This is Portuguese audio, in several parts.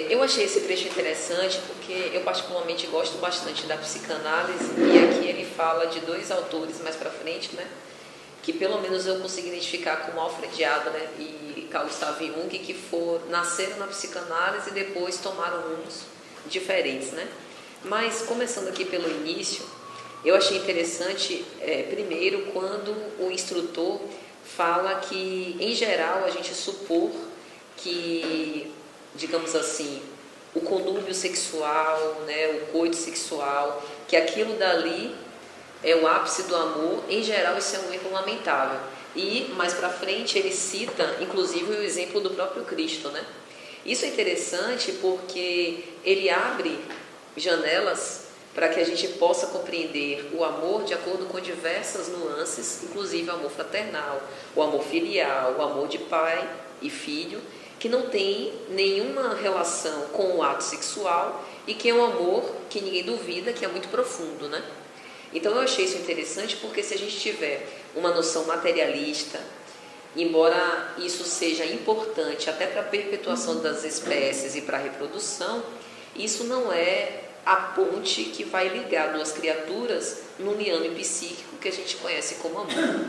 Eu achei esse trecho interessante porque eu particularmente gosto bastante da psicanálise e aqui ele fala de dois autores mais para frente, né, que pelo menos eu consigo identificar como Alfred Adler e Carl Gustav Jung, que nasceram na psicanálise e depois tomaram rumos diferentes, né? Mas começando aqui pelo início, eu achei interessante, primeiro, quando o instrutor fala que, em geral, a gente supor que, digamos assim, o conúbio sexual, né, o coito sexual, que aquilo dali é o ápice do amor. Em geral, isso é um erro lamentável. E, mais para frente, ele cita, inclusive, o exemplo do próprio Cristo, né? Isso é interessante porque ele abre janelas para que a gente possa compreender o amor de acordo com diversas nuances, inclusive o amor fraternal, o amor filial, o amor de pai e filho, que não tem nenhuma relação com o ato sexual e que é um amor que ninguém duvida que é muito profundo, né? Então eu achei isso interessante porque se a gente tiver uma noção materialista, embora isso seja importante até para a perpetuação das espécies e para a reprodução, isso não é a ponte que vai ligar duas criaturas no liame psíquico que a gente conhece como amor.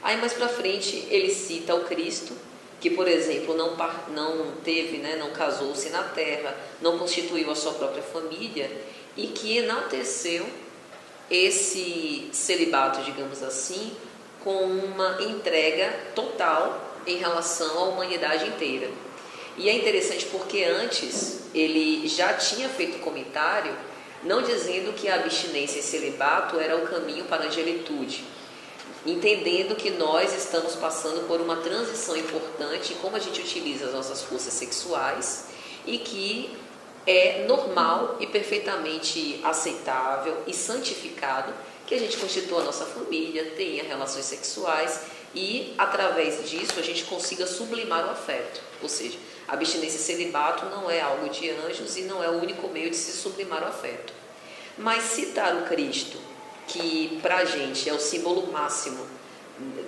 Aí mais para frente ele cita o Cristo, que por exemplo não teve, né, não casou-se na terra, não constituiu a sua própria família e que enalteceu esse celibato, digamos assim, com uma entrega total em relação à humanidade inteira. E é interessante porque antes ele já tinha feito comentário, não dizendo que a abstinência e celibato era o caminho para a angelitude, entendendo que nós estamos passando por uma transição importante em como a gente utiliza as nossas forças sexuais e que é normal e perfeitamente aceitável e santificado que a gente constitua a nossa família, tenha relações sexuais e, através disso, a gente consiga sublimar o afeto. Ou seja, a abstinência e celibato não é algo de anjos e não é o único meio de se sublimar o afeto. Mas citar o Cristo, que para a gente é o símbolo máximo,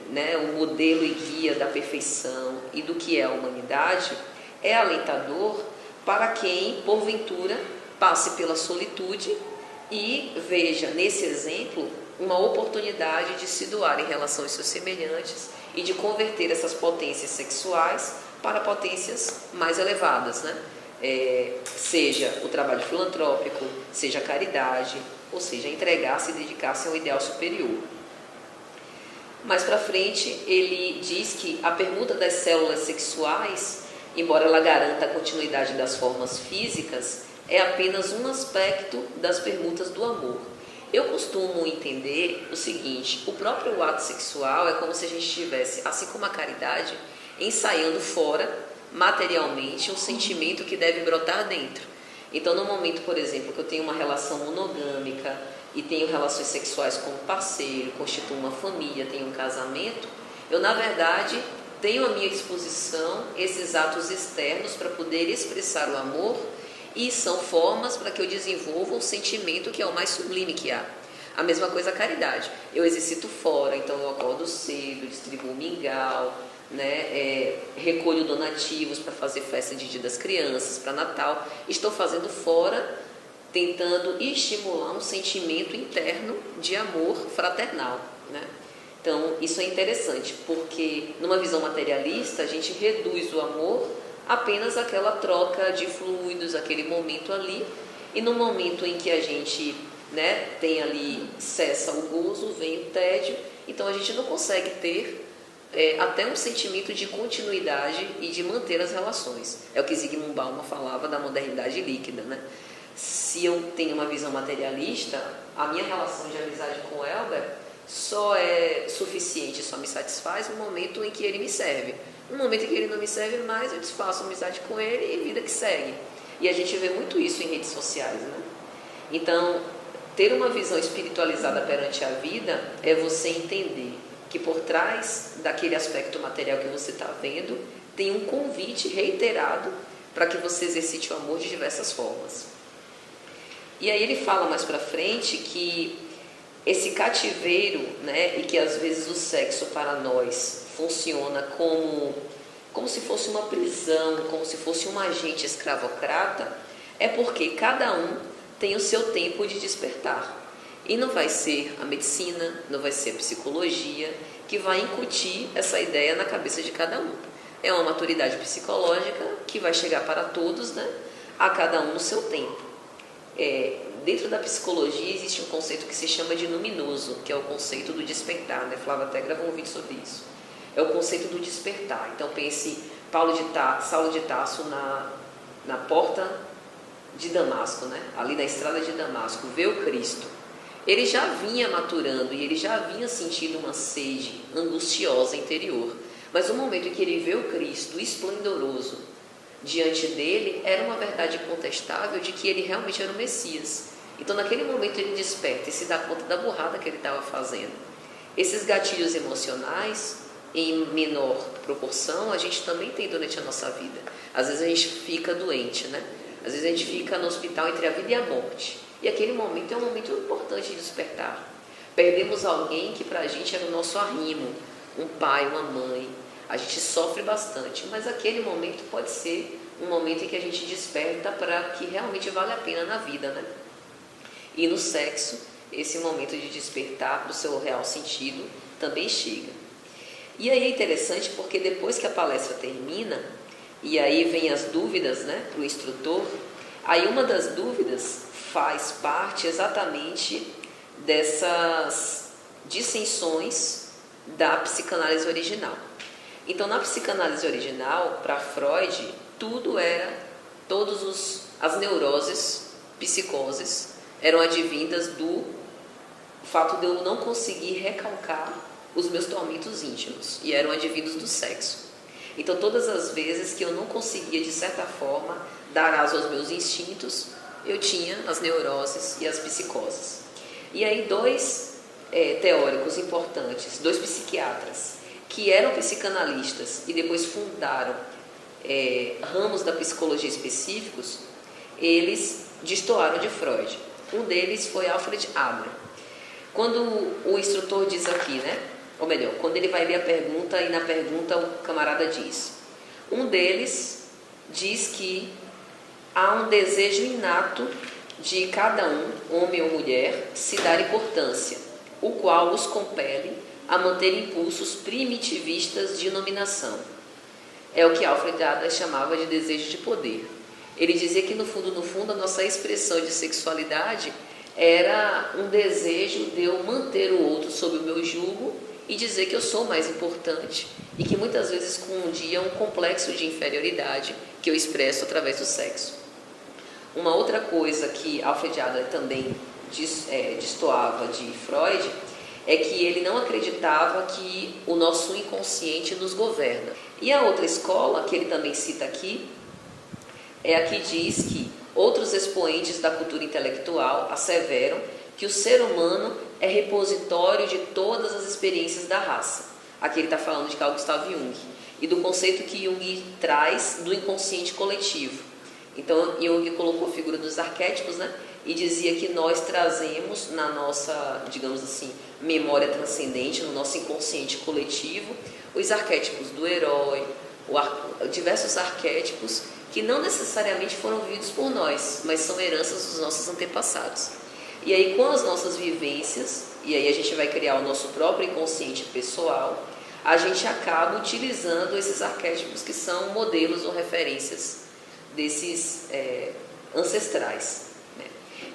né, o modelo e guia da perfeição e do que é a humanidade, é alentador para quem, porventura, passe pela solitude e veja nesse exemplo uma oportunidade de se doar em relação aos seus semelhantes e de converter essas potências sexuais para potências mais elevadas, né? Seja o trabalho filantrópico, seja a caridade, ou seja, entregar-se e dedicar-se a um ideal superior. Mais para frente, ele diz que a permuta das células sexuais, embora ela garanta a continuidade das formas físicas, é apenas um aspecto das permutas do amor. Eu costumo entender o seguinte: o próprio ato sexual é como se a gente estivesse, assim como a caridade, ensaiando fora, materialmente, um sentimento que deve brotar dentro. Então, no momento, por exemplo, que eu tenho uma relação monogâmica e tenho relações sexuais com um parceiro, constituo uma família, tenho um casamento, eu, na verdade, tenho à minha disposição esses atos externos para poder expressar o amor e são formas para que eu desenvolva um sentimento que é o mais sublime que há. A mesma coisa a caridade. Eu exercito fora, então eu acordo cedo, distribuo mingau, né, recolho donativos para fazer festa de Dia das Crianças, para Natal. Estou fazendo fora, tentando estimular um sentimento interno de amor fraternal, né? Então, isso é interessante, porque numa visão materialista, a gente reduz o amor apenas àquela troca de fluidos, aquele momento ali, e no momento em que a gente, né, tem ali, cessa o gozo, vem o tédio, então a gente não consegue ter até um sentimento de continuidade e de manter as relações. É o que Zygmunt Bauman falava da modernidade líquida, né? Se eu tenho uma visão materialista, a minha relação de amizade com o Elber só é suficiente, só me satisfaz no momento em que ele me serve. No momento em que ele não me serve mais, eu desfaço amizade com ele e vida que segue. E a gente vê muito isso em redes sociais, né? Então, ter uma visão espiritualizada perante a vida é você entender que por trás daquele aspecto material que você está vendo, tem um convite reiterado para que você exercite o amor de diversas formas. E aí ele fala mais para frente que esse cativeiro, né, e que às vezes o sexo para nós funciona como como se fosse uma prisão, como se fosse um agente escravocrata, é porque cada um tem o seu tempo de despertar. E não vai ser a medicina, não vai ser a psicologia que vai incutir essa ideia na cabeça de cada um. É uma maturidade psicológica que vai chegar para todos, né? A cada um no seu tempo. Dentro da psicologia existe um conceito que se chama de luminoso, que é o conceito do despertar, né? Flávia até gravou um vídeo sobre isso. É o conceito do despertar. Então pense Saulo de Tarso na porta de Damasco, né? Ali na estrada de Damasco, vê o Cristo. Ele já vinha maturando e ele já vinha sentindo uma sede angustiosa interior. Mas no momento em que ele vê o Cristo esplendoroso diante dele, era uma verdade incontestável de que ele realmente era o Messias. Então naquele momento ele desperta e se dá conta da burrada que ele estava fazendo. Esses gatilhos emocionais, em menor proporção, a gente também tem durante a nossa vida. Às vezes a gente fica doente, né? Às vezes a gente fica no hospital entre a vida e a morte. E aquele momento é um momento importante de despertar. Perdemos alguém que para a gente era o nosso arrimo, um pai, uma mãe. A gente sofre bastante, mas aquele momento pode ser um momento em que a gente desperta para que realmente vale a pena na vida, né? E no sexo, esse momento de despertar para o seu real sentido também chega. E aí é interessante porque depois que a palestra termina, e aí vem as dúvidas, né, para o instrutor, aí uma das dúvidas faz parte exatamente dessas dissensões da psicanálise original. Então, na psicanálise original, para Freud, as neuroses, psicoses, eram advindas do fato de eu não conseguir recalcar os meus tormentos íntimos, e eram advindos do sexo. Então, todas as vezes que eu não conseguia, de certa forma, dar aso aos meus instintos, eu tinha as neuroses e as psicoses. E aí, dois teóricos importantes, dois psiquiatras, que eram psicanalistas e depois fundaram ramos da psicologia específicos, eles destoaram de Freud. Um deles foi Alfred Adler. Quando o instrutor diz aqui, né? Ou melhor, quando ele vai ler a pergunta e na pergunta o camarada diz, um deles diz que há um desejo inato de cada um, homem ou mulher, se dar importância, o qual os compele a manter impulsos primitivistas de dominação. É o que Alfred Adler chamava de desejo de poder. Ele dizia que no fundo, a nossa expressão de sexualidade era um desejo de eu manter o outro sob o meu jugo e dizer que eu sou mais importante, e que muitas vezes escondia um complexo de inferioridade que eu expresso através do sexo. Uma outra coisa que Alfred Adler também destoava de Freud é que ele não acreditava que o nosso inconsciente nos governa. E a outra escola, que ele também cita aqui, é a que diz que outros expoentes da cultura intelectual asseveram que o ser humano é repositório de todas as experiências da raça. Aqui ele está falando de Carl Gustav Jung e do conceito que Jung traz do inconsciente coletivo. Então Jung colocou a figura dos arquétipos, né? E dizia que nós trazemos na nossa, digamos assim, memória transcendente, no nosso inconsciente coletivo, os arquétipos do herói, diversos arquétipos que não necessariamente foram vividos por nós, mas são heranças dos nossos antepassados. E aí, com as nossas vivências, e aí a gente vai criar o nosso próprio inconsciente pessoal, a gente acaba utilizando esses arquétipos que são modelos ou referências desses ancestrais. Né?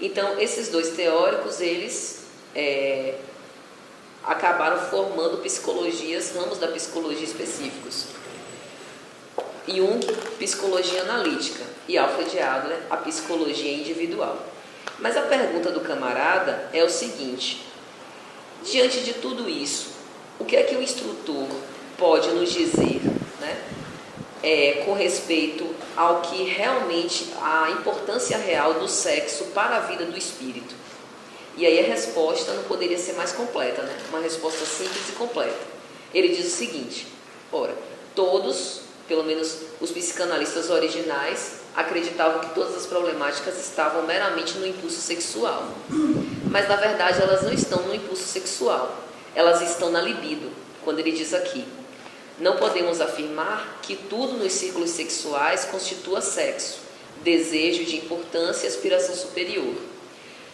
Então, esses dois teóricos, eles acabaram formando ramos da psicologia específicos. Jung, psicologia analítica, e Alfred Adler, a psicologia individual. Mas a pergunta do camarada é o seguinte: diante de tudo isso, o que é que o instrutor pode nos dizer, né, com respeito ao que realmente a importância real do sexo para a vida do espírito? E aí a resposta não poderia ser mais completa, né? Uma resposta simples e completa. Ele diz o seguinte: ora, todos, pelo menos os psicanalistas originais, acreditavam que todas as problemáticas estavam meramente no impulso sexual. Mas, na verdade, elas não estão no impulso sexual. Elas estão na libido, quando ele diz aqui: Não podemos afirmar que tudo nos círculos sexuais constitua sexo, desejo de importância e aspiração superior.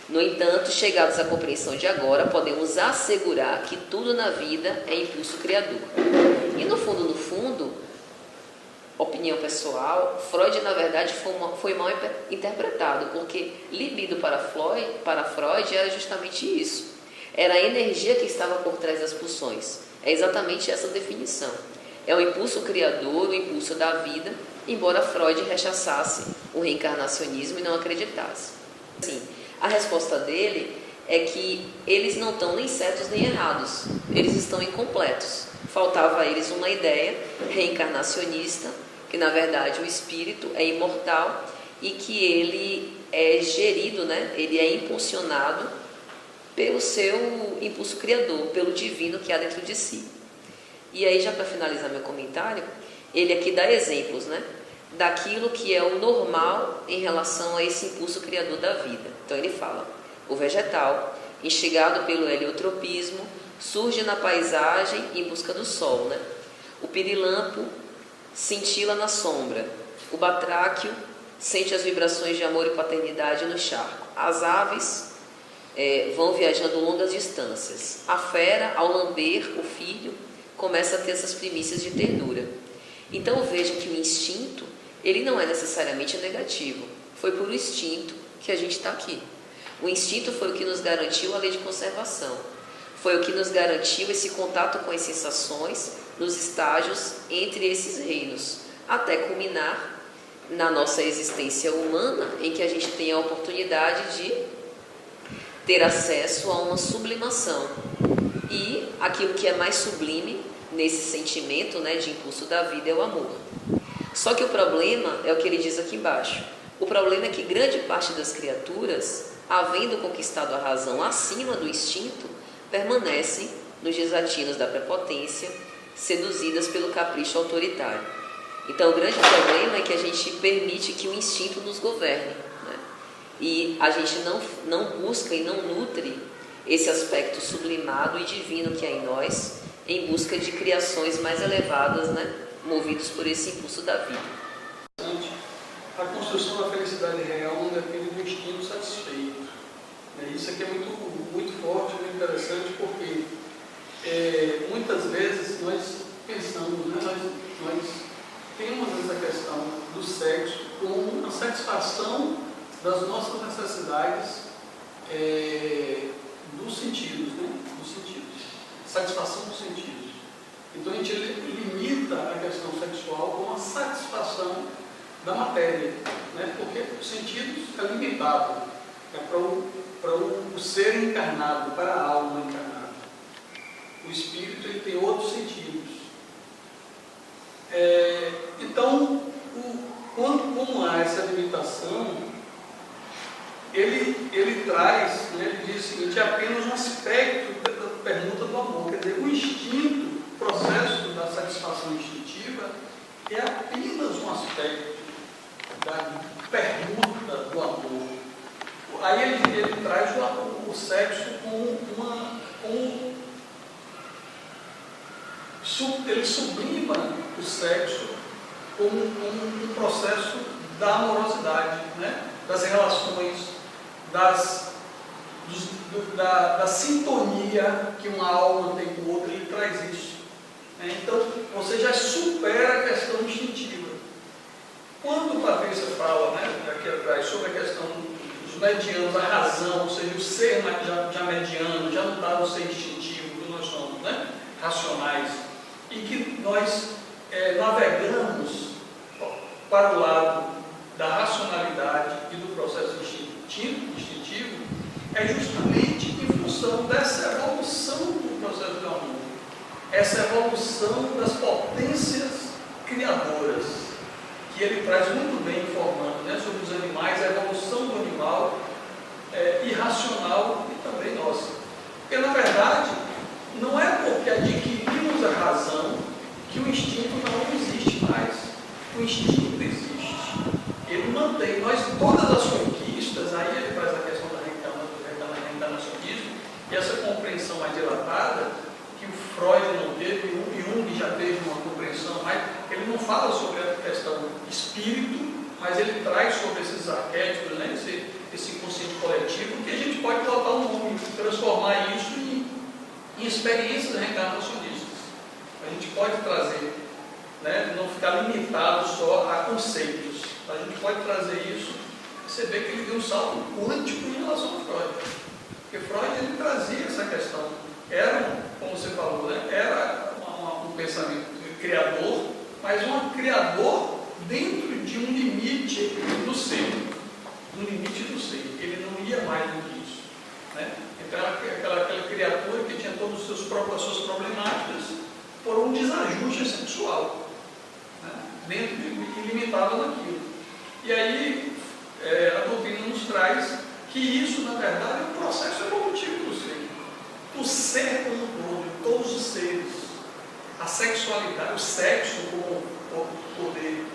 No entanto, chegados à compreensão de agora, podemos assegurar que tudo na vida é impulso criador. E no fundo, opinião pessoal, Freud na verdade foi mal interpretado, porque libido para Freud era justamente isso. Era a energia que estava por trás das pulsões. É exatamente essa definição. É o impulso criador, o impulso da vida, embora Freud rechaçasse o reencarnacionismo e não acreditasse. Assim, a resposta dele é que eles não estão nem certos nem errados, eles estão incompletos. Faltava a eles uma ideia reencarnacionista, que na verdade o espírito é imortal e que ele é gerido, ele é impulsionado pelo seu impulso criador, pelo divino que há dentro de si. E aí, já para finalizar meu comentário, ele aqui dá exemplos, daquilo que é o normal em relação a esse impulso criador da vida. Então ele fala: o vegetal, instigado pelo heliotropismo, surge na paisagem em busca do sol, O pirilampo cintila na sombra. O batráquio sente as vibrações de amor e paternidade no charco. As aves vão viajando longas distâncias. A fera, ao lamber o filho, começa a ter essas primícias de ternura. Então veja que o instinto, ele não é necessariamente negativo. Foi por instinto que a gente está aqui. O instinto foi o que nos garantiu a lei de conservação. Foi o que nos garantiu esse contato com as sensações nos estágios entre esses reinos, até culminar na nossa existência humana, em que a gente tem a oportunidade de ter acesso a uma sublimação. E aquilo que é mais sublime nesse sentimento de impulso da vida é o amor. Só que o problema é o que ele diz aqui embaixo. O problema é que grande parte das criaturas, havendo conquistado a razão acima do instinto, permanecem nos desatinos da prepotência, seduzidas pelo capricho autoritário. Então o grande problema é que a gente permite que o instinto nos governe, e a gente não busca e não nutre esse aspecto sublimado e divino que há em nós, em busca de criações mais elevadas, movidos por esse impulso da vida. A construção da felicidade real não depende do instinto satisfeito. Isso aqui é muito forte, muito interessante, porque muitas vezes nós pensamos, nós temos essa questão do sexo como uma satisfação das nossas necessidades dos sentidos, dos sentidos. Satisfação dos sentidos. Então a gente limita a questão sexual como a satisfação da matéria, porque os sentidos é limitado, para o ser encarnado, para a alma encarnada. O espírito ele tem outros sentidos. Então, como há essa limitação, ele traz, ele diz o seguinte: é apenas um aspecto da permuta do amor. Quer dizer, o instinto, o processo da satisfação instintiva, é apenas um aspecto da permuta do amor. Aí ele traz o sexo ele sublima o sexo como um processo da amorosidade, das relações, da sintonia que uma alma tem com outra. Ele traz isso. Então, você já supera a questão instintiva. Quando o Patrícia fala, aqui atrás, sobre a questão dos medianos, a razão, ou seja, o ser já mediano, já não está no ser instintivo, que nós somos, racionais, e que nós navegamos para o lado da racionalidade e do processo instintivo, é justamente em função dessa evolução do processo do amor, essa evolução das potências criadoras, que ele traz muito bem informando sobre os animais, a evolução do animal irracional e também nossa. Porque, na verdade, não é porque adquirimos a razão que o instinto não existe mais. O instinto existe. Ele mantém todas as conquistas, aí ele traz a questão do reencarnacionismo, e essa compreensão mais dilatada, que o Freud não teve, e o Jung já teve uma compreensão mais. Ele não fala sobre a questão espírito, mas ele traz sobre esses arquétipos, né? esse inconsciente coletivo, que a gente pode botar um nome, transformar isso em experiências reencarnacionistas. A gente pode trazer, né? Não ficar limitado só a conceitos. A gente pode trazer isso. Você vê que ele deu um salto quântico em relação a Freud. Porque Freud ele trazia essa questão. Era, como você falou, né? Era um pensamento criador, mas um criador dentro de um limite do ser. Um limite do ser. Ele não ia mais do que isso. Né? Então, aquela criatura que tinha todas as suas problemáticas por um desajuste sexual. Né? Dentro e limitado naquilo. E aí, a doutrina nos traz que isso, na verdade, é um processo evolutivo do ser. O ser como um todo, todos os seres. A sexualidade, o sexo como poder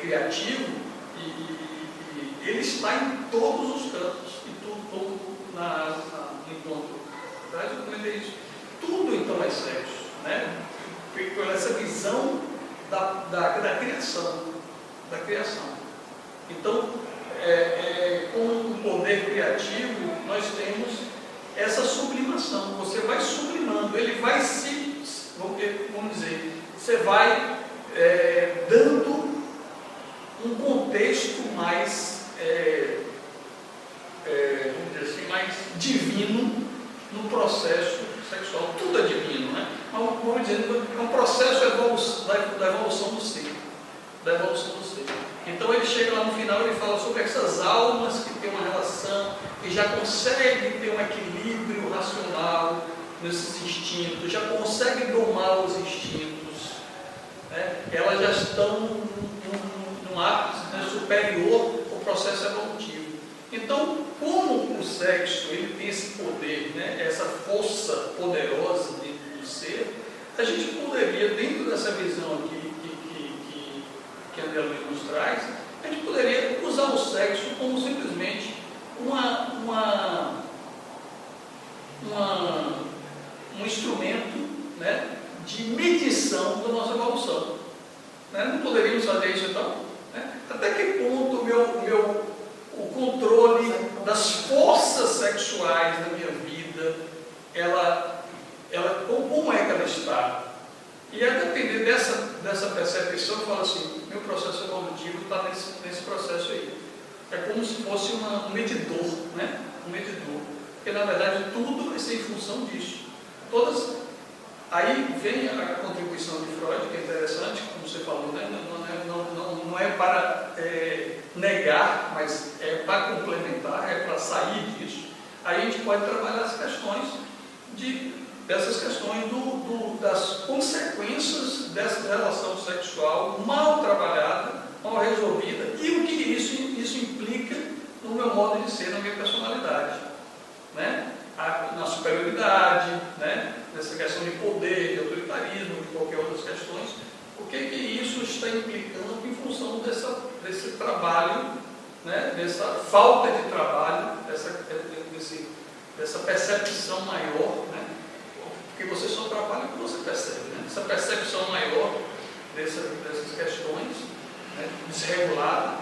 criativo, ele está em todos os campos, e tudo no encontro. Eu comentei isso. Tudo então é sexo, né? Por essa visão da criação. Da criação. Então, com o poder criativo, nós temos essa sublimação. Você vai sublimando, ele vai vamos dizer, você vai dando um contexto mais, vamos dizer assim, mais divino no processo sexual. Tudo é divino, né? Vamos dizer, é um processo da evolução do ser. Da evolução do ser. Então ele chega lá no final e ele fala sobre essas almas que têm uma relação, que já conseguem ter um equilíbrio racional nesses instintos, já conseguem domar os instintos, né? Elas já estão num ápice, né, superior ao processo evolutivo. Então, como o sexo ele tem esse poder, né, essa força poderosa dentro do ser, a gente poderia, dentro dessa visão aqui que André Luiz nos traz, a gente poderia usar o sexo como simplesmente um instrumento, né, de medição da nossa evolução. Né? Não poderíamos fazer isso então? Né? Até que ponto o controle das forças sexuais da minha vida, como é que ela está? E a depender dessa percepção, eu falo assim, meu processo evolutivo está nesse processo aí. É como se fosse um medidor, né? Um medidor. Porque, na verdade, tudo vai ser em função disso. Aí vem a contribuição de Freud, que é interessante, como você falou, né? Não é para negar, mas é para complementar, é para sair disso. Aí a gente pode trabalhar as questões dessas questões das consequências dessa relação sexual mal trabalhada, mal resolvida, e o que isso implica no meu modo de ser, na minha personalidade, né? Na superioridade, né? Nessa questão de poder, de autoritarismo, de qualquer outras questões, o que isso está implicando em função desse trabalho, né? Dessa falta de trabalho, dessa percepção maior, né? Porque você só trabalha o que você percebe, né? Essa percepção maior dessas questões, né, desregulada,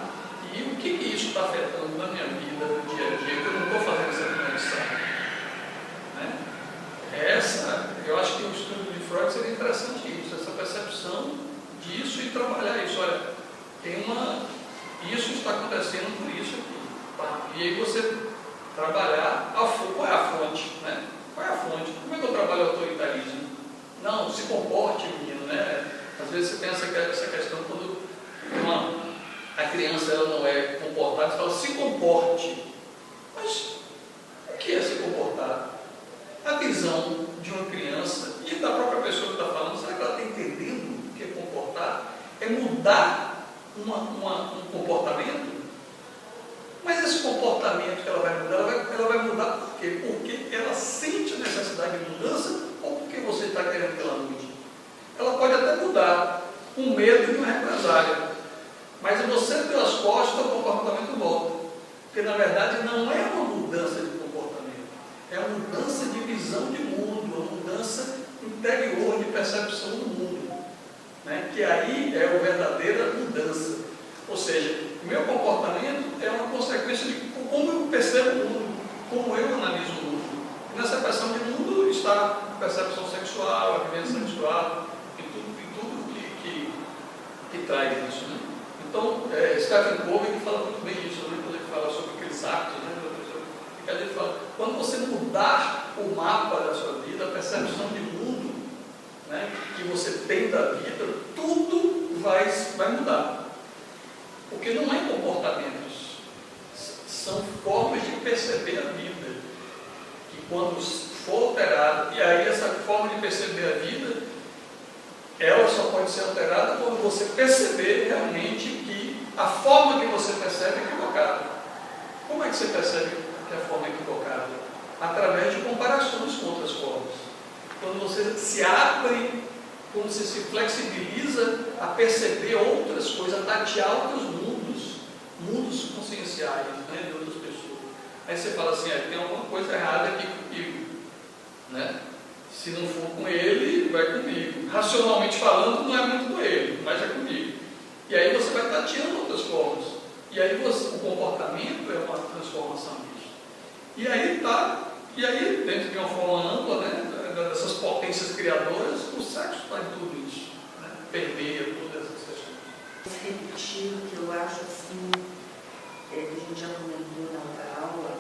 e o que isso está afetando na minha vida, no dia a dia, que eu não estou fazendo essa conexão. Né? Eu acho que o estudo de Freud seria interessante isso, essa percepção disso e trabalhar isso. Olha, isso está acontecendo por isso aqui. Tá? E aí você trabalhar qual é a fonte, né? Qual é a fonte? Como é que eu trabalho o autoritarismo? Não, se comporte, menino, né? Às vezes você pensa que essa questão, quando a criança ela não é comportada, você fala, se comporte. Mas o que é se comportar? A visão de uma criança e da própria pessoa que está falando, será que ela está entendendo o que é comportar? É mudar um comportamento? Mas esse comportamento que ela vai mudar, ela vai mudar por quê? Porque ela sente a necessidade de mudança ou porque você está querendo que ela mude? Ela pode até mudar com medo de uma represália, mas você pelas costas o comportamento volta. Porque na verdade não é uma mudança de comportamento, é uma mudança de visão de mundo, uma mudança interior de percepção do mundo. Né? que aí é a verdadeira mudança. Ou seja, o meu comportamento é uma consequência de como eu percebo o mundo, como eu analiso o mundo. E nessa percepção de mundo está a percepção sexual, a vivência sexual, e tudo que traz isso. Né? Então, Stephen Covey fala muito bem isso, né? Quando ele fala sobre aqueles actos, né? Ele fala, quando você mudar o mapa da sua vida, a percepção de mundo, né, que você tem da vida, tudo vai mudar. Porque não é comportamentos, são formas de perceber a vida. Que quando for alterada, e aí essa forma de perceber a vida, ela só pode ser alterada quando você perceber realmente que a forma que você percebe é equivocada. Como é que você percebe que a forma é equivocada? Através de comparações com outras formas. Quando você se abre, quando você se flexibiliza a perceber outras coisas, a tatear outros mundos conscienciais, né, de outras pessoas. Aí você fala assim, tem alguma coisa errada aqui comigo, né? Se não for com ele, vai comigo. Racionalmente falando, não é muito com ele, mas é comigo. E aí você vai tateando outras formas. E aí o comportamento é uma transformação disso. E aí dentro de uma forma ampla, né, dessas potências criadoras, o sexo está em tudo isso, né? Permeia todas essas questões. Repetir o que eu acho assim, que a gente já comentou na outra aula,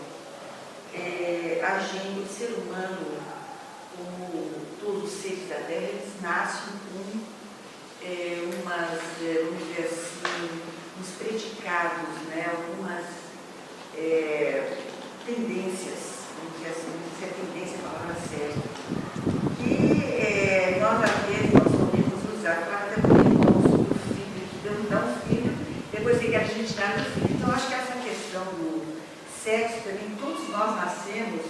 o ser humano, como todos os seres da Terra, eles nascem com vamos dizer assim, uns predicados, né? Algumas tendências, vamos dizer assim, se a tendência é a palavra certa, que nós às vezes nós podemos usar para até sobre o filho, que Deus dá um filho, depois que a gente dá um filho. Então acho que essa questão do sexo também, todos nós nascemos,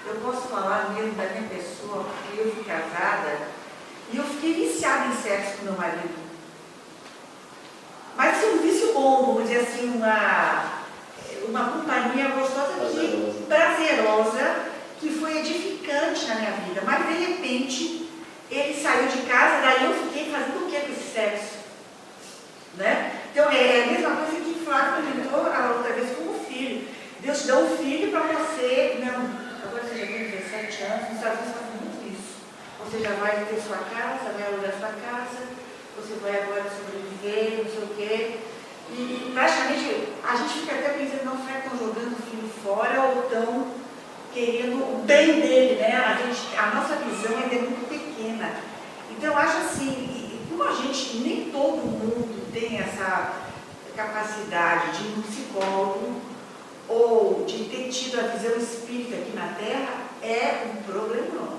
eu posso falar mesmo da minha pessoa, porque eu fui casada e eu fiquei viciada em sexo com meu marido. Mas assim, um vício bom, vamos dizer assim, uma companhia gostosa, prazerosa, que foi edificante na minha vida. Mas de repente, ele saiu de casa, daí eu fiquei fazendo o que com esse sexo? Né? Então é a mesma coisa que Flávio comentou a outra vez com o filho. Deus te dá um filho para você, agora você já tem 17 anos, nos Estados Unidos faz muito isso. Você já vai ter sua casa, vai alugar sua casa, você vai agora sobreviver, não sei o quê. E praticamente a gente fica até pensando, não, será que estão jogando o filho fora ou estão querendo o bem dele, né? A nossa visão ainda é muito pequena. Então eu acho assim, como a gente, nem todo mundo tem essa capacidade de ir no psicólogo ou de ter tido a visão espírita aqui na Terra, é um problemão.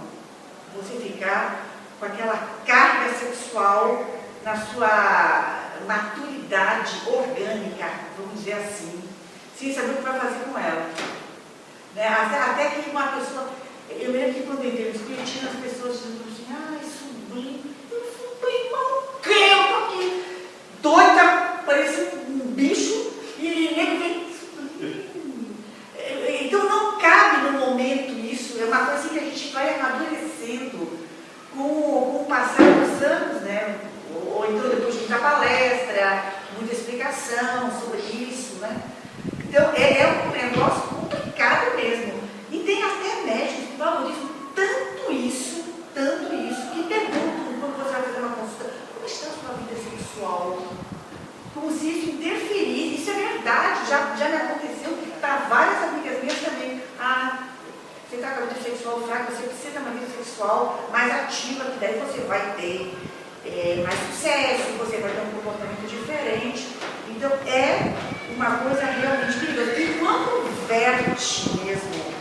Você ficar com aquela carga sexual na sua maturidade orgânica, vamos dizer assim, sem saber o que vai fazer com ela. Né? Até que uma pessoa, eu lembro que quando eu entrei no espiritismo, as pessoas diziam assim, sobrinho, o quê? Eu tô aqui doida, parecia um bicho, e ele vem. Então não cabe no momento isso, é uma coisa assim que a gente vai amadurecendo com o passar dos anos, né? Ou então depois de muita palestra, muita explicação sobre isso, né? Então é um negócio complicado mesmo. E tem até médicos que valorizam tanto isso, que perguntam quando você vai fazer uma consulta, como está a sua vida sexual? Como se isso interferisse, isso é verdade, já me aconteceu para várias amigas minhas também. Você está com a vida sexual fraca, você precisa de uma vida sexual mais ativa, que daí você vai ter mais sucesso, você vai ter um comportamento diferente. Então é uma coisa realmente perigosa. E quando verte mesmo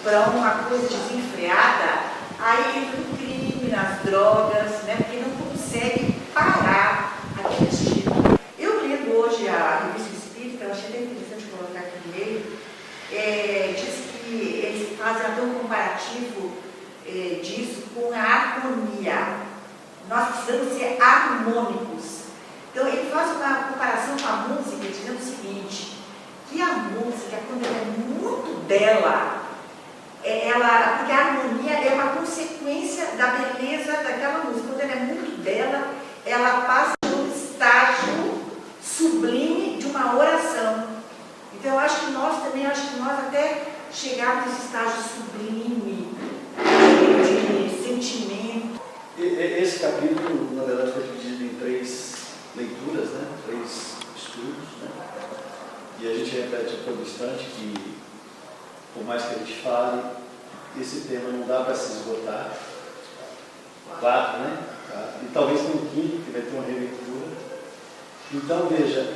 para uma coisa desenfreada, aí entra no crime, nas drogas, né? Porque não consegue parar aquele estilo. Eu lendo hoje a revista Espírita, eu achei bem interessante colocar aqui no meio, diz que eles fazem até um comparativo disso com a harmonia. Nós precisamos ser harmônicos. Então ele faz uma comparação com a música, dizendo o seguinte, que a música, quando ela é muito bela, porque a harmonia é uma consequência da beleza daquela música. Quando ela é muito bela, ela passa por um estágio sublime de uma oração. Então eu acho que nós também, até chegar nesse estágio sublime de sentimento. Esse capítulo, na verdade, foi dividido em 3 leituras, né? 3 estudos, né? E a gente repete a todo instante que, por mais que a gente fale, esse tema não dá para se esgotar. 4, né? E talvez tenha um quinto, que vai ter uma releitura. Então, veja,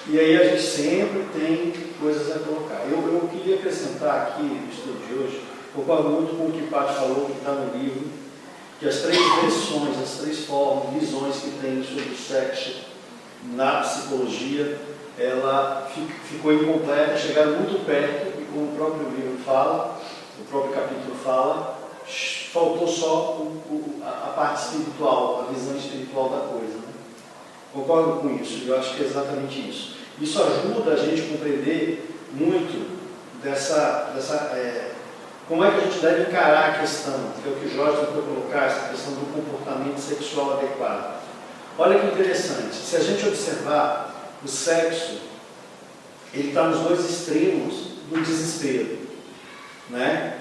e aí a gente sempre tem coisas a colocar. Eu queria acrescentar aqui no estudo de hoje, concordo muito com o que o Paty falou, que está no livro, que as 3 versões, as 3 formas, visões que tem sobre o sexo na psicologia, ela ficou incompleta, chegaram muito perto, e como o próprio livro fala, o próprio capítulo fala, faltou só a parte espiritual, a visão espiritual da coisa. Né? Concordo com isso, eu acho que é exatamente isso. Isso ajuda a gente a compreender muito como é que a gente deve encarar a questão, que é o que o Jorge tentou colocar, essa questão do comportamento sexual adequado. Olha que interessante, se a gente observar, o sexo, ele está nos 2 extremos do desespero. Né?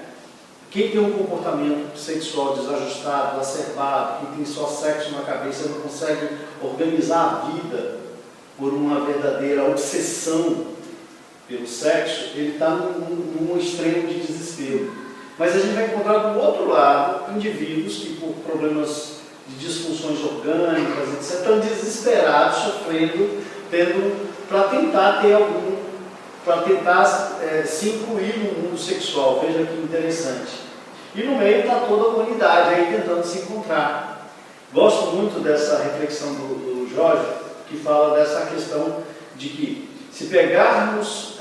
Quem tem um comportamento sexual desajustado, exacerbado, quem tem só sexo na cabeça, não consegue organizar a vida por uma verdadeira obsessão pelo sexo, ele está num extremo de desespero. Mas a gente vai encontrar do outro lado indivíduos que, por problemas de disfunções orgânicas, etc., estão desesperados, sofrendo, para tentar ter para tentar se incluir no mundo sexual. Veja que interessante. E no meio está toda a humanidade aí tentando se encontrar. Gosto muito dessa reflexão do Jorge, que fala dessa questão de que se pegarmos,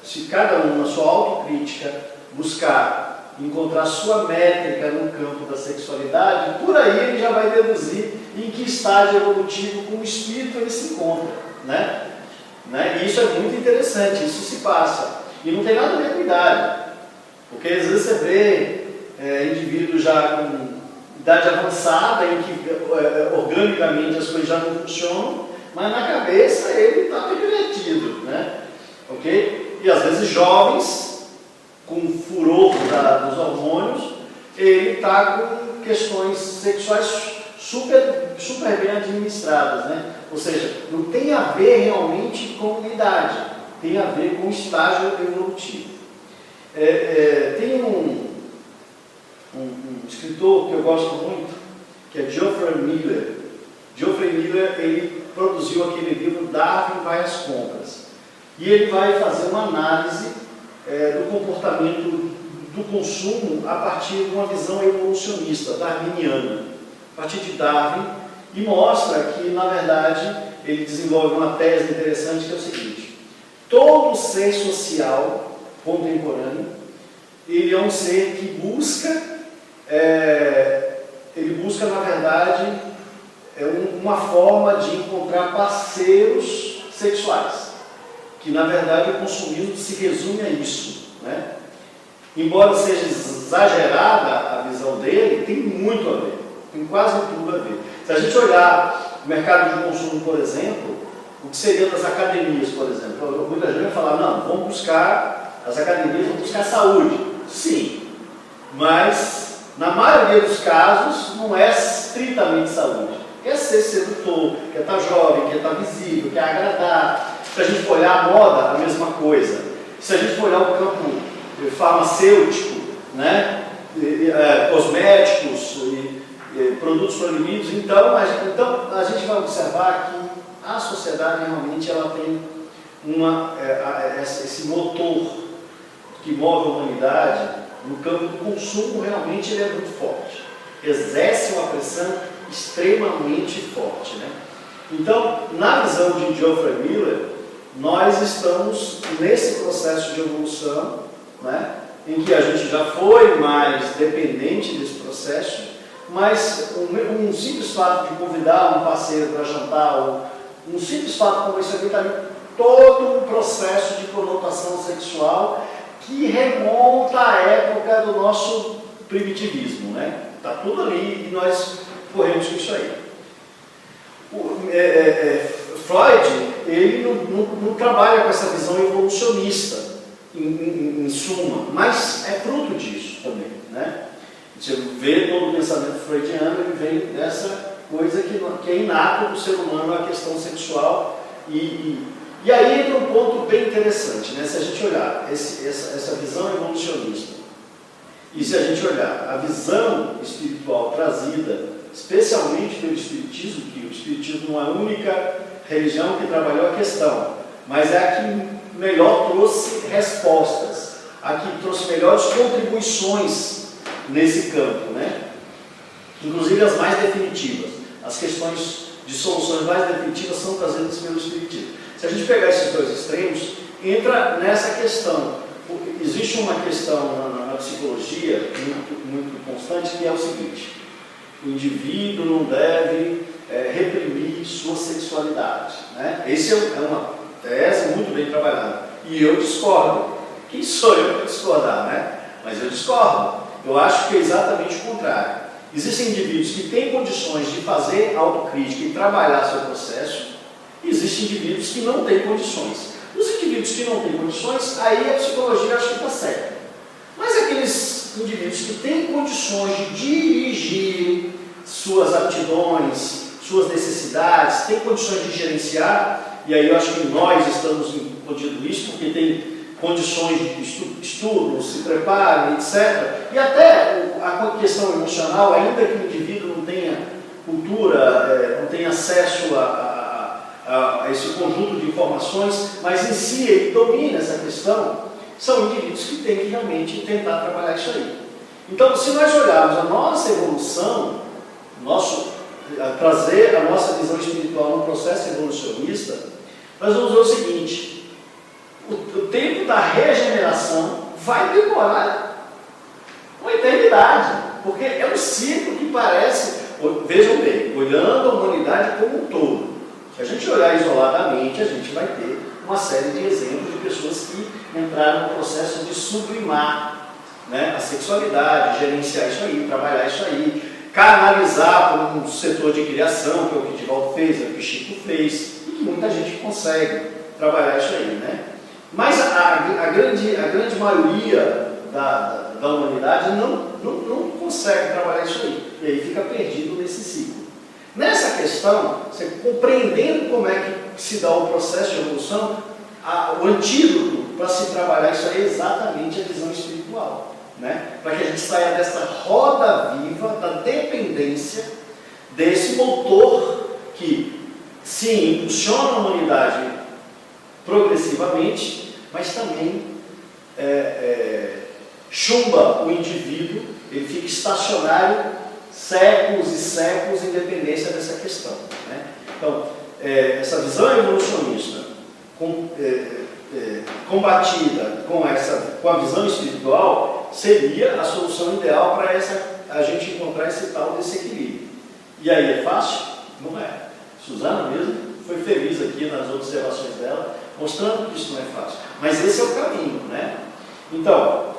se cada um na sua autocrítica buscar encontrar sua métrica no campo da sexualidade, por aí ele já vai deduzir em que estágio evolutivo com o espírito ele se encontra, né? E isso é muito interessante, isso se passa. E não tem nada a ver com idade, porque às vezes você vê indivíduos já com idade avançada, em que organicamente as coisas já não funcionam, mas na cabeça ele está divertido, né? Ok? E às vezes jovens, com furor dos hormônios, ele está com questões sexuais super bem administradas, né? Ou seja, não tem a ver realmente com idade, tem a ver com estágio evolutivo. Tem um escritor que eu gosto muito, que é Geoffrey Miller. Geoffrey Miller, ele produziu aquele livro Darwin vai às compras. E ele vai fazer uma análise do comportamento do consumo a partir de uma visão evolucionista, darwiniana, a partir de Darwin, e mostra que, na verdade, ele desenvolve uma tese interessante que é o seguinte: todo ser social contemporâneo, ele é um ser que busca, na verdade, uma forma de encontrar parceiros sexuais, que na verdade o consumismo se resume a isso, né? Embora seja exagerada a visão dele, tem muito a ver, tem quase tudo a ver. Se a gente olhar o mercado de consumo, por exemplo, o que seria das academias, por exemplo, muita gente vai falar, não, vamos buscar, as academias vão buscar saúde. Sim, mas na maioria dos casos não é estritamente saúde. Quer ser sedutor, quer estar jovem, quer estar visível, quer agradar. Se a gente for olhar a moda, a mesma coisa. Se a gente for olhar o campo farmacêutico, né? Cosméticos, produtos proibidos, então a gente vai observar que a sociedade realmente ela tem esse motor que move a humanidade no campo do consumo, realmente ele é muito forte. Exerce uma pressão extremamente forte, né? Então, na visão de Geoffrey Miller, nós estamos nesse processo de evolução, né, em que a gente já foi mais dependente desse processo, mas um simples fato de convidar um parceiro para jantar, ou um simples fato como isso aqui, está todo um processo de conotação sexual que remonta à época do nosso primitivismo, né? Está tudo ali e nós corremos com isso aí. Freud, ele não trabalha com essa visão evolucionista, em suma, mas é fruto disso também, né? Você vê todo o pensamento freudiano, ele vem dessa coisa que é inato do ser humano, a questão sexual, e aí entra um ponto bem interessante, né? Se a gente olhar essa visão evolucionista, e se a gente olhar a visão espiritual trazida, especialmente pelo Espiritismo, que o Espiritismo não é a única religião que trabalhou a questão, mas é a que melhor trouxe respostas, a que trouxe melhores contribuições nesse campo, né? Inclusive as mais definitivas. As questões de soluções mais definitivas são trazidas pelo Espiritismo. Se a gente pegar esses dois extremos, entra nessa questão. Existe uma questão na psicologia muito constante, que é o seguinte: o indivíduo não deve reprimir sua sexualidade, né? Esse é uma tese muito bem trabalhada. E eu discordo. Quem sou eu para discordar, né? Mas eu discordo. Eu acho que é exatamente o contrário. Existem indivíduos que têm condições de fazer autocrítica e trabalhar seu processo, e existem indivíduos que não têm condições. Os indivíduos que não têm condições, aí a psicologia acho que está certa. Mas aqueles indivíduos que têm condições de dirigir suas aptidões, suas necessidades, têm condições de gerenciar, e aí eu acho que nós estamos incluindo isso, porque tem condições de estudo, se preparam, etc. E até a questão emocional, ainda que o indivíduo não tenha cultura, não tenha acesso a esse conjunto de informações, mas em si ele domina essa questão, são indivíduos que têm que realmente tentar trabalhar isso aí. Então, se nós olharmos a nossa evolução, trazer a nossa visão espiritual no processo evolucionista, nós vamos ver o seguinte: o tempo da regeneração vai demorar uma eternidade, porque é um ciclo que parece, vejam bem, olhando a humanidade como um todo, se a gente olhar isoladamente, a gente vai ter uma série de exemplos de pessoas que entraram no processo de sublimar, né, a sexualidade, gerenciar isso aí, trabalhar isso aí, canalizar por um setor de criação, que é o que Divaldo fez, é o que Chico fez, e que muita gente consegue trabalhar isso aí, né? Mas a grande maioria da humanidade não consegue trabalhar isso aí, e aí fica perdido nesse ciclo. Nessa questão, você compreendendo como é que se dá o processo de evolução, o antídoto para se trabalhar isso aí é exatamente a visão espiritual, né? Para que a gente saia dessa roda viva da dependência desse motor que, sim, impulsiona a humanidade progressivamente, mas também chumba o indivíduo, ele fica estacionário séculos e séculos em dependência dessa questão, né? Então, essa visão evolucionista combatida com a visão espiritual seria a solução ideal para a gente encontrar esse tal desse equilíbrio. E aí é fácil? Não é. Suzana mesmo foi feliz aqui nas observações dela, mostrando que isso não é fácil. Mas esse é o caminho, né? Então,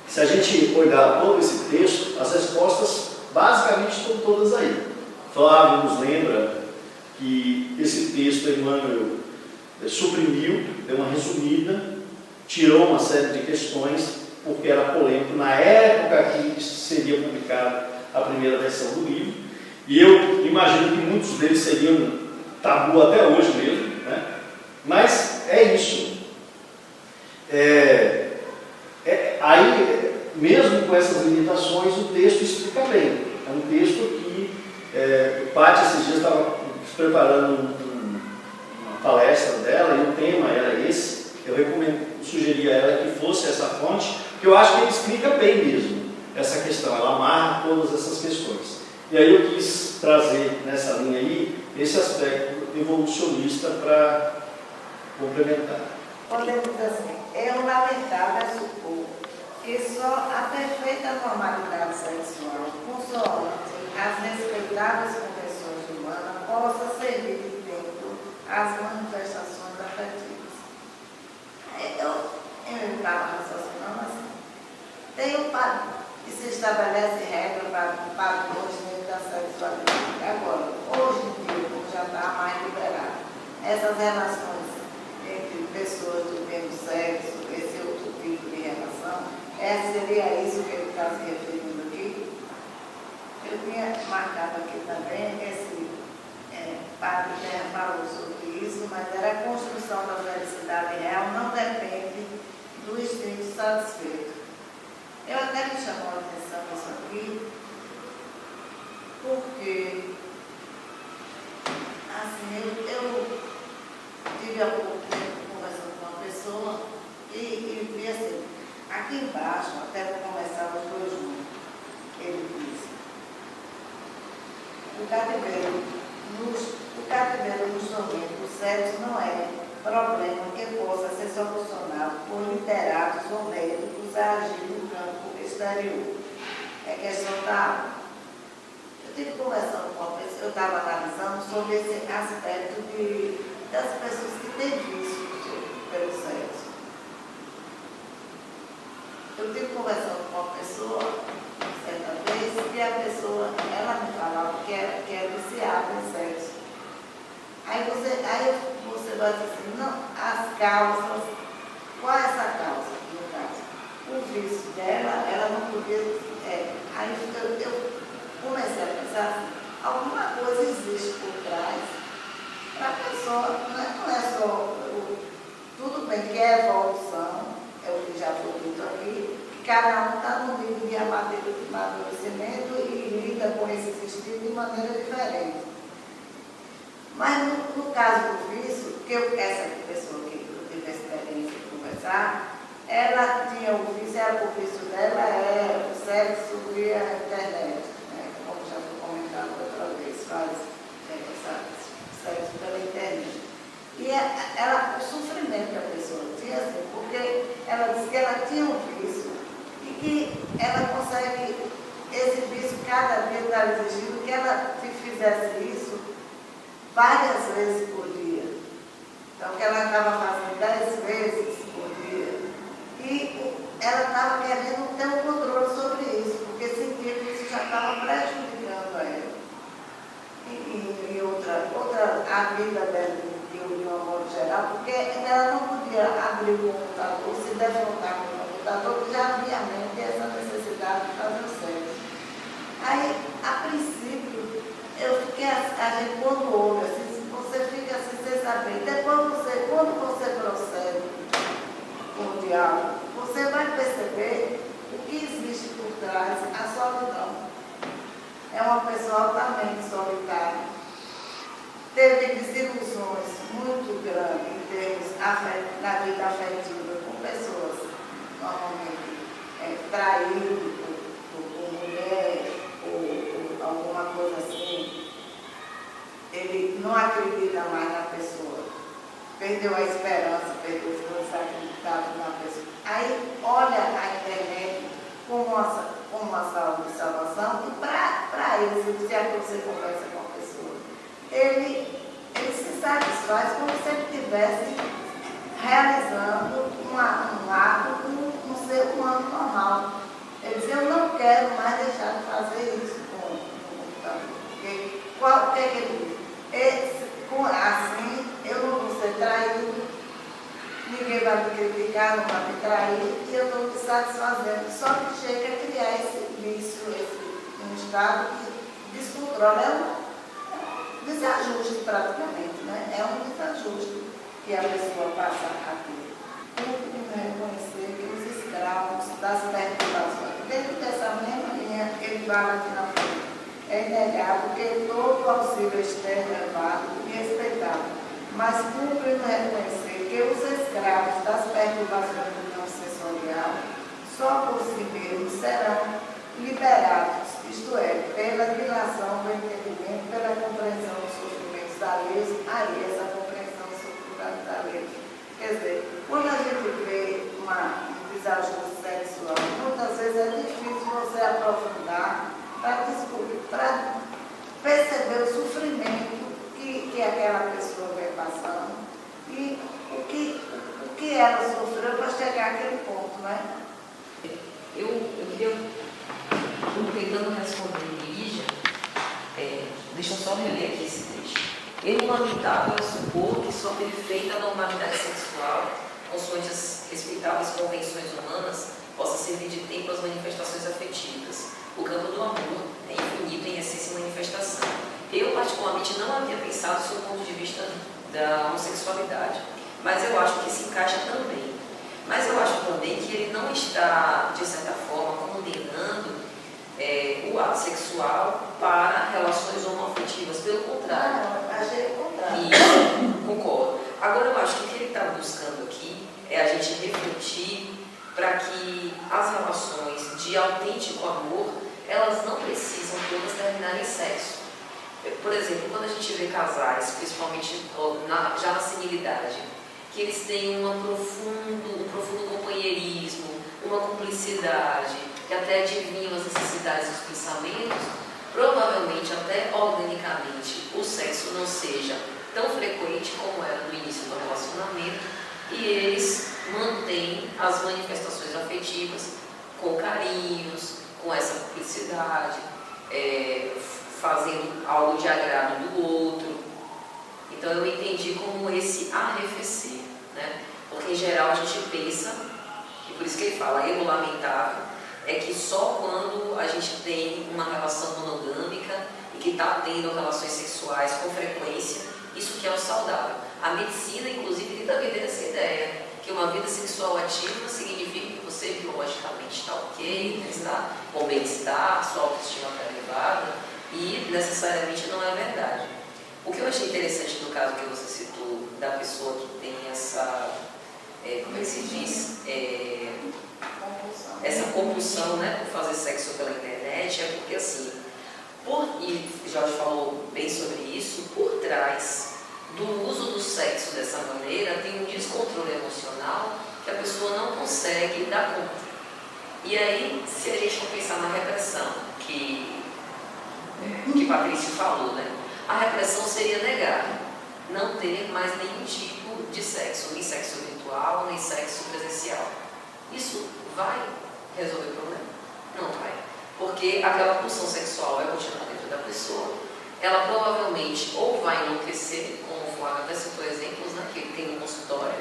se a gente olhar todo esse texto, as respostas basicamente estão todas aí. Flávio nos lembra que esse texto Emmanuel suprimiu, deu uma resumida, tirou uma série de questões, porque era polêmico na época que seria publicada a primeira versão do livro, e eu imagino que muitos deles seriam tabu até hoje mesmo, né? Mas é isso. Aí, mesmo com essas limitações, o texto explica bem. É um texto que o Paty esses dias estava preparando uma palestra dela, e o tema era esse. Eu sugeri a ela que fosse essa fonte, que eu acho que ele explica bem mesmo essa questão, ela amarra todas essas questões. E aí eu quis trazer nessa linha aí esse aspecto evolucionista para complementar. Podemos dizer assim, é lamentável supor que só a perfeita normalidade sexual, consoante as respeitadas convenções humanas, possa servir de tempo às manifestações afetivas. Eu estava raciocinando assim. Tem um padrão que se estabelece regra para padrões liberado. Essas relações entre pessoas do mesmo sexo, esse outro tipo de relação, seria isso que ele está se referindo aqui? Eu tinha marcado aqui também esse Padre Terra falou sobre isso, mas era a construção da felicidade real não depende do instinto satisfeito. Eu até me chamou a atenção isso aqui, porque assim, eu tive há pouco tempo conversando com uma pessoa e vi assim, aqui embaixo, até vou começar os dois juntos, ele disse, o cativeiro nos tormenta, o sexo não é problema que possa ser solucionado por literatos ou médicos a agir no campo exterior. É questão da alma. Eu estive conversando com uma pessoa, eu estava analisando sobre esse aspecto das pessoas que têm vício pelo sexo. Eu estive conversando com uma pessoa, certa vez, e a pessoa, ela me falava que é viciada em sexo. Aí você vai dizer assim, não, as causas, qual é essa causa, no caso? O vício dela, ela não podia, aí eu comecei a pensar assim, alguma coisa existe por trás para a pessoa, não é só, tudo bem que é evolução, é o que já foi dito aqui, que cada um está num nível de amadurecimento e lida com esses estilos de maneira diferente. Mas no caso do vício, essa pessoa que eu tive a experiência de conversar, ela tinha o vício dela é o sexo via internet, né? Como já foi comentado outra vez, sexo pela internet. E o sofrimento que a pessoa tinha, assim, porque ela disse que ela tinha um vício e que ela consegue, esse vício cada dia está exigindo que ela fizesse isso várias vezes por dia. Então, que ela estava fazendo 10 vezes por dia. E ela estava querendo ter um controle sobre isso, porque sentia que isso já estava prejudicando a ela. E outra, a vida dela, de um modo geral, porque ela não podia abrir o computador, se defrontar com o computador, que já havia mente essa necessidade de fazer o sexo. Aí, a princípio, eu fiquei, a gente quando ouve, assim, você fica assim, sem saber. Depois quando você prossegue com o diálogo, você vai perceber o que existe por trás, a solidão. É uma pessoa altamente solitária. Teve desilusões muito grandes em termos na vida afetiva com pessoas, normalmente traídas por mulher ou alguma coisa assim. Ele não acredita mais na pessoa, perdeu a esperança, perdeu o acreditado na pessoa. Aí olha a internet como uma salvação e para ele, se você conversa com a pessoa, ele se satisfaz como se ele estivesse realizando um ato com um ser humano normal. Ele diz, eu não quero mais deixar de fazer isso com o computador. Porque o que é que ele diz? Assim, eu não vou ser traído, ninguém vai me criticar, não vai me trair, e eu estou me satisfazendo. Só que chega a criar esse vício, um estado que descontrola, é um desajuste praticamente, né? É um desajuste que a pessoa passa a ter. Tem que reconhecer que os escravos das perturbações, dentro dessa mesma linha, ele vai aqui na frente. É inegável que todo auxílio externo é válido e respeitado, mas cumpre reconhecer que os escravos das perturbações do campo sensorial só por si mesmos serão liberados, isto é, pela dilação do entendimento, pela compreensão dos sofrimentos alheios, aí essa compreensão dos sofrimentos alheios. Quer dizer, quando a gente vê um desajuste sexual, muitas vezes é difícil você aprofundar para descobrir, para perceber o sofrimento que aquela pessoa vem passando e o que ela sofreu para chegar àquele ponto, né? Eu queria, tentando responder Lígia, deixa eu só reler aqui esse trecho. Erro lamentável é supor que sua perfeita normalidade sexual, consoante as respeitáveis convenções humanas, possa servir de tempo às manifestações afetivas. O campo do amor é infinito em essência e manifestação. Eu, particularmente, não havia pensado sobre o ponto de vista da homossexualidade, mas eu acho que se encaixa também. Mas eu acho também que ele não está, de certa forma, condenando o ato sexual para relações homoafetivas. Pelo contrário. Não, achei o contrário. Isso, concordo. Agora, eu acho que o que ele está buscando aqui é a gente refletir para que as relações de autêntico amor, elas não precisam todas terminar em sexo. Por exemplo, quando a gente vê casais, principalmente já na senilidade, que eles têm um profundo companheirismo, uma cumplicidade, que até adivinham as necessidades dos pensamentos, provavelmente, até organicamente, o sexo não seja tão frequente como era no início do relacionamento, e eles mantêm as manifestações afetivas com carinhos, com essa cumplicidade, fazendo algo de agrado do outro. Então eu entendi como esse arrefecer, né? Porque em geral a gente pensa, e por isso que ele fala, erro lamentável, é que só quando a gente tem uma relação monogâmica e que está tendo relações sexuais com frequência, isso que é o saudável. A medicina, inclusive, tenta vender essa ideia, que uma vida sexual ativa significa que você biologicamente está ok, está com bem-estar, sua autoestima está elevada, e necessariamente não é verdade. O que eu achei interessante no caso que você citou, da pessoa que tem essa, como é que se diz? Essa compulsão, né, por fazer sexo pela internet, é porque assim, e Jorge falou bem sobre isso, por trás do uso do sexo dessa maneira tem um descontrole emocional que a pessoa não consegue dar conta. E aí, se a gente for pensar na repressão, que Patrícia falou, né? A repressão seria negar, não ter mais nenhum tipo de sexo, nem sexo virtual, nem sexo presencial. Isso vai resolver o problema? Não vai. Porque aquela pulsão sexual vai continuar dentro da pessoa. Ela provavelmente ou vai enlouquecer, como o Flávio até citou exemplos, né, que ele tem um consultório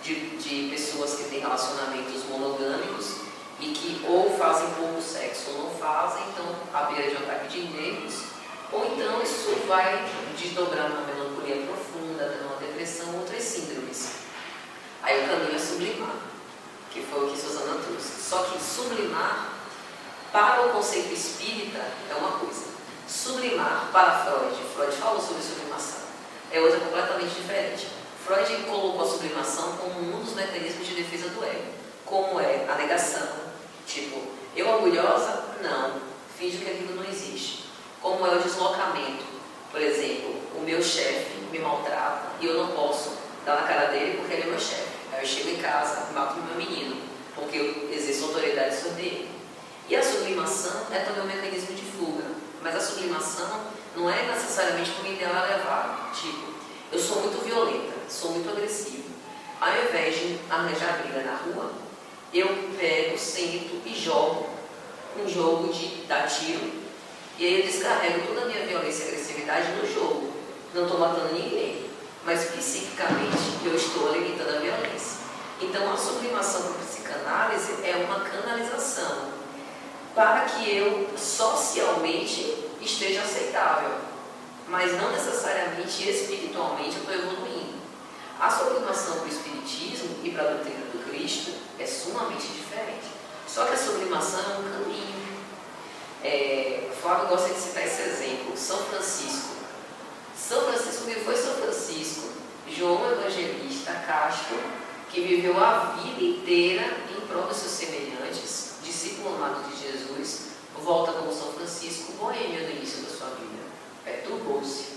de pessoas que têm relacionamentos monogâmicos e que ou fazem pouco sexo ou não fazem, então à beira de um ataque de nervos, ou então isso vai desdobrar numa melancolia profunda, numa depressão, outras síndromes. Aí o caminho é sublimar, que foi o que Susana trouxe. Só que sublimar, para o conceito espírita, é uma coisa. Sublimar, para Freud falou sobre sublimação, é outra completamente diferente. Freud colocou a sublimação como um dos mecanismos de defesa do ego, como é a negação, tipo, eu orgulhosa? Não, finge que aquilo não existe. Como é o deslocamento, por exemplo, o meu chefe me maltrata e eu não posso dar na cara dele porque ele é meu chefe. Aí eu chego em casa e mato o meu menino, porque eu exerço autoridade sobre ele. E a sublimação é também um mecanismo de fuga, mas a sublimação não é necessariamente como ideal elevado. Tipo, eu sou muito violenta, sou muito agressiva. Ao invés de arranjar briga na rua, eu pego, sento e jogo um jogo de dar tiro. E aí eu descarrego toda a minha violência e agressividade no jogo. Não estou matando ninguém, mas psiquicamente eu estou limitando a violência. Então a sublimação para a psicanálise é uma canalização para que eu socialmente esteja aceitável, mas não necessariamente espiritualmente eu estou evoluindo. A sublimação para o espiritismo e para a doutrina do Cristo é sumamente diferente. Só que a sublimação é um caminho. Flávio gosta de citar esse exemplo, São Francisco. São Francisco, que foi São Francisco, João Evangelista Castro, que viveu a vida inteira em prol dos seus semelhantes, discípulo amado de Jesus, volta como São Francisco, boêmio no início da sua vida, perturbou-se.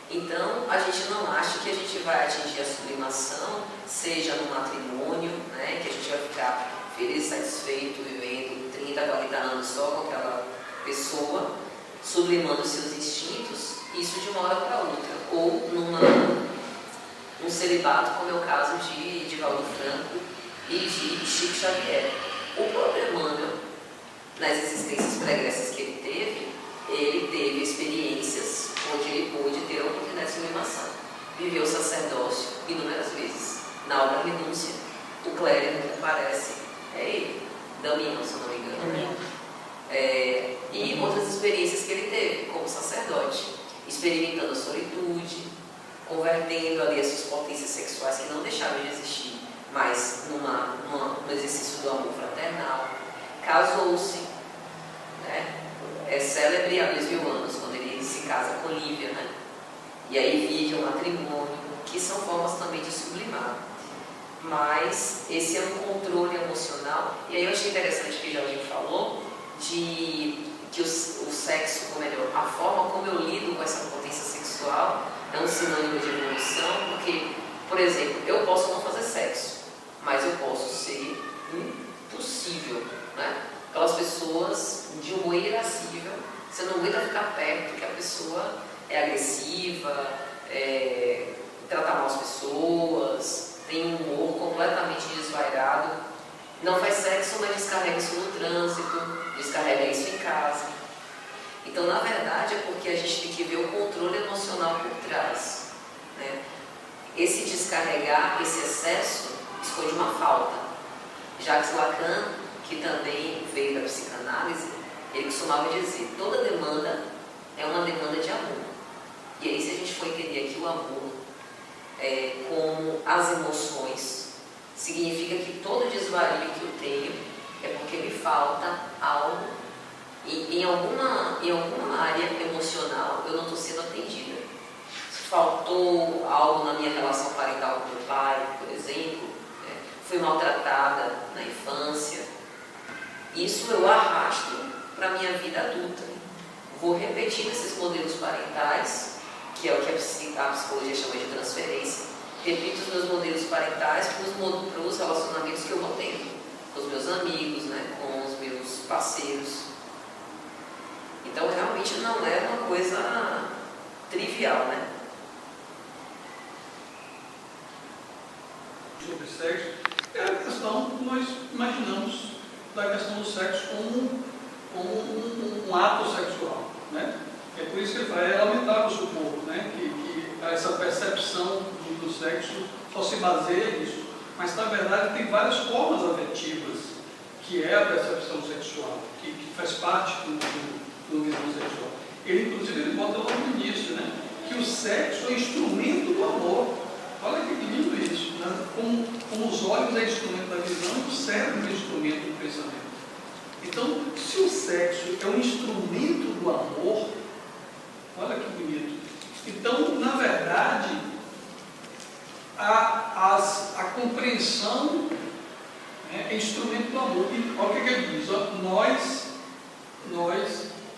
Então, a gente não acha que a gente vai atingir a sublimação, seja no matrimônio, né, que a gente vai ficar feliz, satisfeito, vivendo 30, 40 anos só com aquela pessoa, sublimando seus instintos, isso de uma hora para outra, ou num celibato, como é o caso de Divaldo Franco e de Chico Xavier. O próprio Emmanuel, nas existências pregressas que ele teve experiências onde ele pôde ter a oportunidade de sublimação. Viveu o sacerdócio inúmeras vezes. Na obra Renúncia, o clérigo que aparece é ele, Damião, se eu não me engano. E outras experiências que ele teve como sacerdote, experimentando a solitude, convertendo ali as suas potências sexuais que não deixaram de existir, mas no exercício do amor fraternal. Casou-se, né? É célebre há 2000 anos, quando ele se casa com Lívia, né? E aí vive um matrimônio, que são formas também de sublimar. Mas esse é um controle emocional. E aí eu achei interessante que o Jorginho falou de que o sexo, ou melhor, a forma como eu lido com essa potência sexual é um sinônimo de evolução, porque, por exemplo, eu posso não fazer sexo, mas eu posso ser impossível, né? Aquelas pessoas de humor irascível, você não aguenta ficar perto, porque a pessoa é agressiva, trata mal as pessoas, tem um humor completamente desvairado, não faz sexo, mas descarrega isso no trânsito, descarrega isso em casa. Então, na verdade, é porque a gente tem que ver o controle emocional por trás, né? Esse descarregar, esse excesso, esconde uma falta. Jacques Lacan, que também veio da psicanálise, ele costumava dizer, toda demanda é uma demanda de amor. E aí, se a gente for entender aqui o amor como as emoções, significa que todo desvario que eu tenho é porque me falta algo e em alguma área emocional eu não estou sendo atendida. Se faltou algo na minha relação parental com meu pai, por exemplo, fui maltratada na infância, isso eu arrasto para a minha vida adulta. Vou repetindo esses modelos parentais, que é o que a psicologia chama de transferência. Repito os meus modelos parentais para os relacionamentos que eu vou tendo com os meus amigos, né, com os meus parceiros. Então, realmente não é uma coisa trivial, né? Sobre sexo, é a questão que nós imaginamos da questão do sexo como um ato sexual, né? É por isso que ele fala, é lamentável o suposto, né? Que essa percepção do sexo só se baseia nisso. Mas, na verdade, tem várias formas afetivas, que é a percepção sexual, que faz parte do visão sexual. Inclusive, ele bota logo no início, né? Que o sexo é instrumento do amor. Olha que lindo isso, né? Como os olhos é instrumento da visão, o cérebro é instrumento do pensamento. Então, se o sexo é um instrumento do amor, olha que bonito. Então, na verdade, a compreensão é instrumento do amor. E olha o que ele diz,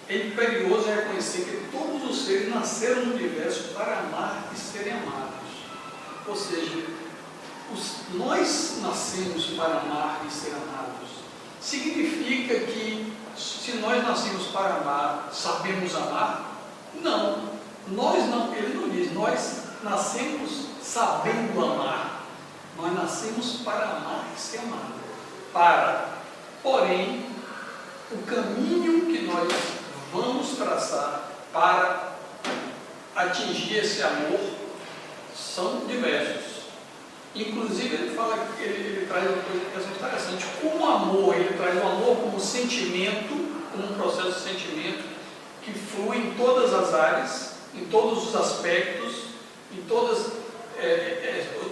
é imperioso reconhecer que todos os seres nasceram no universo para amar e serem amados. Ou seja, nós nascemos para amar e ser amados. Significa que se nós nascemos para amar, sabemos amar? Não. Nós não, ele não diz, nós nascemos sabendo amar. Nós nascemos para amar e ser amado. Porém, o caminho que nós vamos traçar para atingir esse amor são diversos. Inclusive, ele fala, ele traz uma coisa interessante. Como o amor, ele traz o amor como sentimento, como um processo de sentimento que flui em todas as áreas, em todos os aspectos, em todos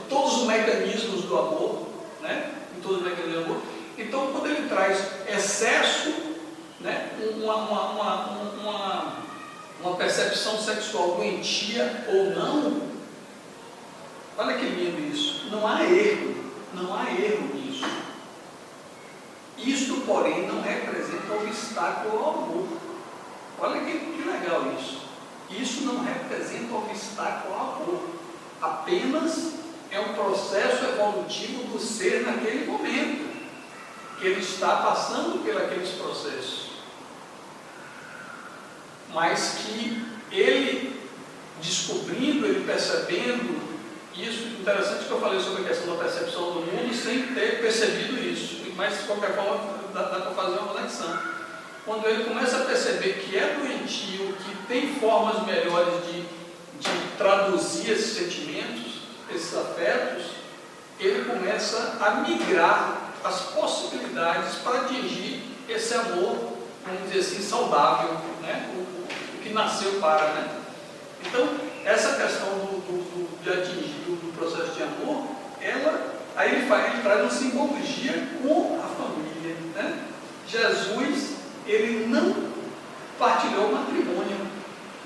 os mecanismos do amor, né? Em todos os mecanismos do amor. Então, quando ele traz excesso, né? Uma percepção sexual doentia ou não, olha que lindo isso. Não há erro nisso. Isto, porém, não representa obstáculo ao amor. Olha que legal isso. Isso não representa obstáculo ao amor. Apenas é um processo evolutivo do ser naquele momento, que ele está passando por aqueles processos. Mas que ele descobrindo, ele percebendo, isso interessante que eu falei sobre a questão da percepção do mundo sem ter percebido isso, mas de qualquer forma dá para fazer uma conexão. quando ele começa a perceber que é doentio, que tem formas melhores de traduzir esses sentimentos, esses afetos, ele começa a migrar as possibilidades para atingir esse amor, vamos dizer assim, saudável, né? o que nasceu para, né? Então, essa questão de atingir do processo de amor, aí ele traz uma simbologia com a família, né? Jesus, ele não partilhou o matrimônio,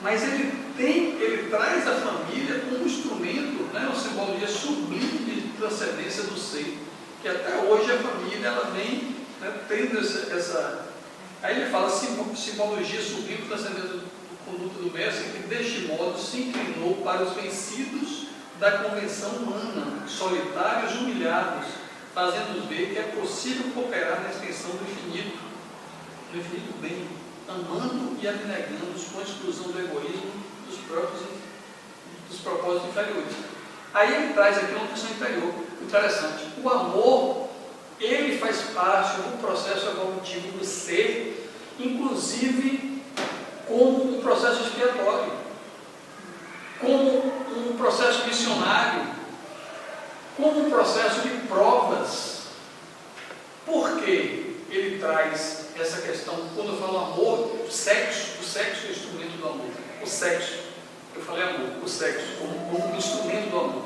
mas ele traz a família como um instrumento, né? Uma simbologia sublime de transcendência do ser, que até hoje a família ela vem, né, tendo essa. Aí ele fala simbologia sublime de transcendência do conduta do mestre, que deste modo se inclinou para os vencidos da convenção humana, solitários e humilhados, fazendo-nos ver que é possível cooperar na extensão do infinito bem, amando e abnegando-os com a exclusão do egoísmo dos propósitos inferiores. Aí ele traz aqui uma questão interior interessante. O amor, ele faz parte do processo evolutivo do ser, inclusive como um processo expiatório, como um processo missionário, como um processo de provas. Por que ele traz essa questão? Quando eu falo amor, o sexo é o instrumento do amor. O sexo, eu falei amor, o sexo como instrumento do amor.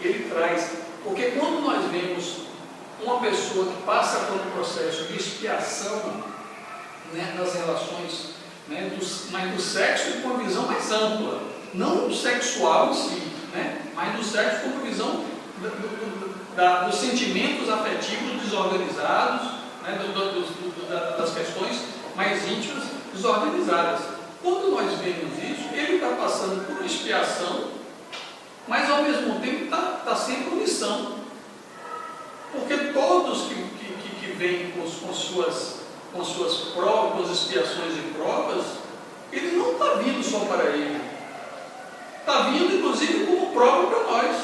Ele traz, porque quando nós vemos uma pessoa que passa por um processo de expiação, né, nas relações, né, mas do sexo com uma visão mais ampla, não sexual em si, né, mas do sexo com uma visão dos sentimentos afetivos desorganizados, né, das questões mais íntimas desorganizadas. Quando nós vemos isso, ele está passando por uma expiação, mas ao mesmo tempo está sempre em missão, porque todos que vêm com suas provas, com as expiações e provas, ele não está vindo só para ele, está vindo inclusive como prova para nós.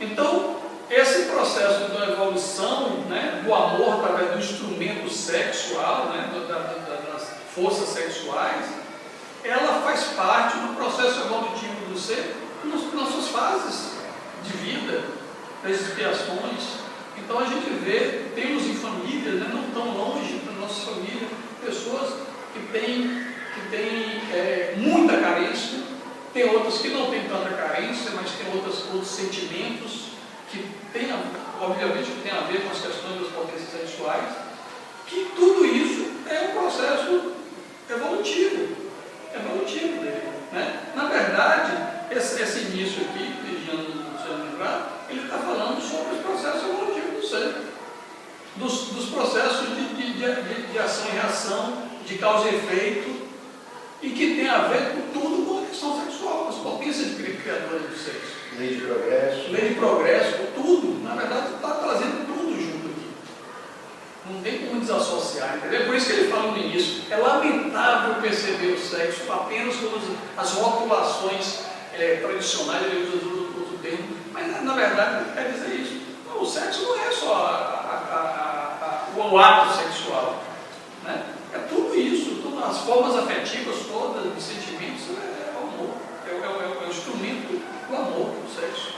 Então, esse processo da evolução, né, do amor através do instrumento sexual, né, das forças sexuais, ela faz parte do processo evolutivo do ser nas suas fases de vida, das expiações. Então a gente vê, temos em famílias, né, não tão longe da nossa família, pessoas que têm muita carência, tem outras que não têm tanta carência, mas tem outros sentimentos que obviamente que tem a ver com as questões das potências sexuais, que tudo isso é um processo evolutivo dele, né? Na verdade, esse início aqui, Ligiano, se você lembrar, ele está falando sobre os processos evolutivos do ser, dos processos de ação e reação, de causa e efeito, e que tem a ver com tudo com a questão sexual, as potências criadoras do sexo. Lei de progresso. Lei de progresso, tudo, na verdade, está trazendo tudo junto aqui. Não tem como desassociar, entendeu? Por isso que ele fala no início, é lamentável perceber o sexo apenas com as rotulações tradicionais, ele usa outro termo, mas na verdade quer dizer isso. Não, o sexo não é só o ato sexual, né? É tudo isso, todas as formas afetivas, todas os sentimentos, é o amor, é o instrumento do amor, do sexo.